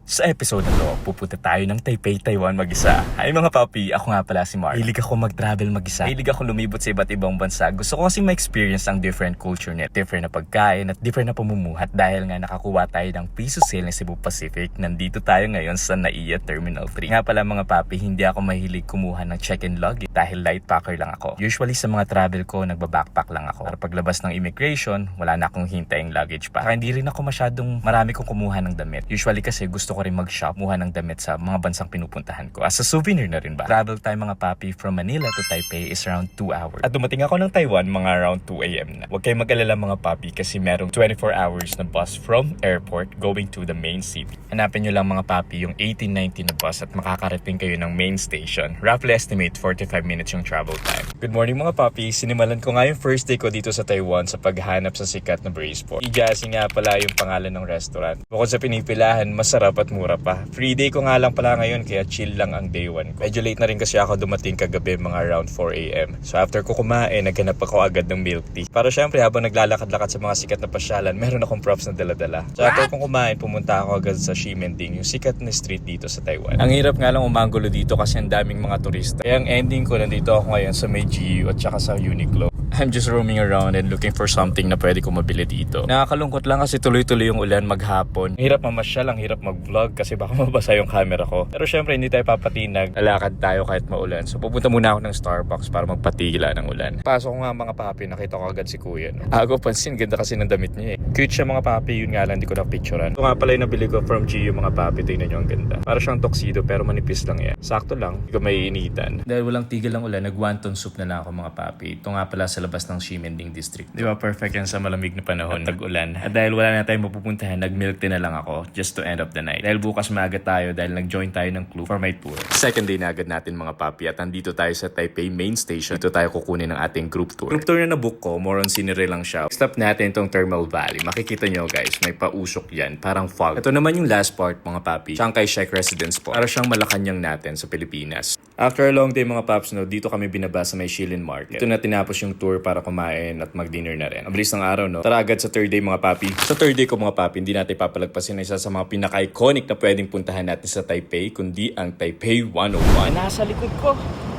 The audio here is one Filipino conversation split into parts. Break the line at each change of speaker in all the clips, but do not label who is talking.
Sa episode na to, pupunta tayo ng Taipei, Taiwan mag-isa. Hi mga papi, ako nga pala si Mark. Hilig ako mag-travel mag-isa. Hilig ako lumibot sa iba't ibang bansa. Gusto ko kasi ma-experience ang different culture net, different na pagkain at different na pamumuhat. Dahil nga nakakuha tayo ng piso sale ng Cebu Pacific, nandito tayo ngayon sa NAIA Terminal 3. Nga pala mga papi, hindi ako mahilig kumuha ng check-in luggage dahil light packer lang ako. Usually sa mga travel ko, nagba-backpack lang ako. Para paglabas ng immigration, wala na akong hintaying luggage pa. Kaya hindi rin ako masyadong marami kong kumuha ng damit. Usually kasi gusto ko rin mag-shop, muha ng damit sa mga bansang pinupuntahan ko. As a souvenir na rin ba? Travel time mga papi from Manila to Taipei is around 2 hours. At dumating ako ng Taiwan mga around 2 a.m. na. Huwag kayong mag-alala mga papi kasi merong 24 hours na bus from airport going to the main city. Hanapin nyo lang mga papi yung 1890 na bus at makakarating kayo ng main station. Roughly estimate 45 minutes yung travel time. Good morning mga papi. Sinimulan ko nga yung first day ko dito sa Taiwan sa paghanap sa sikat na braised pork. Ijasi nga pala yung pangalan ng restaurant. Bukod sa pinipilahan, masarap at mura pa. Free day ko nga lang pala ngayon kaya chill lang ang day 1 ko. Medyo late na rin kasi ako dumating kagabi mga around 4 a.m. So after ko kumain, naghanap ako agad ng milk tea. Para syempre habang naglalakad-lakad sa mga sikat na pasyalan, meron akong props na dala-dala. So after kong kumain, pumunta ako agad sa Ximending, yung sikat na street dito sa Taiwan. Ang hirap nga lang umanggulo dito kasi ang daming mga turista. Kaya ang ending ko, nandito ako ngayon sa may GU at saka sa Uniqlo. I'm just roaming around and looking for something na pwede ko mabili dito. Nakakalungkot lang kasi tuloy-tuloy yung ulan maghapon. Hirap mamasyal, ang hirap mag-vlog kasi baka mabasa yung camera ko. Pero syempre hindi tayo papatinag. Lalakad tayo kahit maulan. So pupunta muna ako ng Starbucks para magpatigila ng ulan. Pasok ko nga mga papi, nakita ko agad si kuya. No? Ako pansin, ganda kasi ng damit niya eh. Cute siya mga papi, yun nga lang, hindi ko na-picturean. Ito nga pala yung nabili ko from GU mga papi. Tingnan nyo ang ganda. Para siyang tuxedo pero manipis lang yan. Sakto lang, hindi ko may initan. Dahil walang tigil ang ulan, nag-wonton soup na lang ako mga papi. Ito nga pala sa labas ng Ximending District. Di ba perfect yan sa malamig na panahon, tag-ulan. At dahil wala na tayong mapupuntahan, nag-milk tea na lang ako just to end up the night. Dahil bukas maaga tayo dahil nag-join tayo ng crew for my tour. Second day na agad natin mga papi at andito tayo sa Taipei main station. Dito tayo kukunin ng ating group tour. Group tour na nabook ko, more on scenery lang siya. Stop natin itong Thermal Valley. Makikita nyo guys, may pausok yan, parang fog. Ito naman yung last part mga papi, Chiang Kai-shek Residence po. Para siyang Malacanang natin sa Pilipinas. After a long day mga paps, no, dito kami binaba sa may Shilin Market. Ito na tinapos yung tour para kumain at mag-dinner na rin. Ang bilis ng araw, no? Tara agad sa third day mga papi. Sa third day ko mga papi, hindi natin papalagpasin na isa sa mga pinaka-iconic na pwedeng puntahan natin sa Taipei, kundi ang Taipei 101. Nasa likod ko.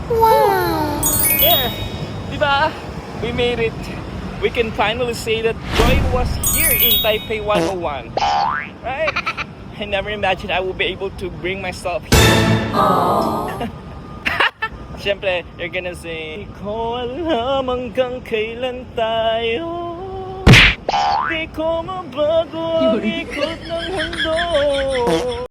Wow! Yeah! Diba? We made it. We can finally say that Joy was here in Taipei 101. Right? I never imagined I would be able to bring myself here. Aww. Siyempre, you're gonna say, di ko alam hanggang kailan tayo, di ko mabago ang ikot ng mundo.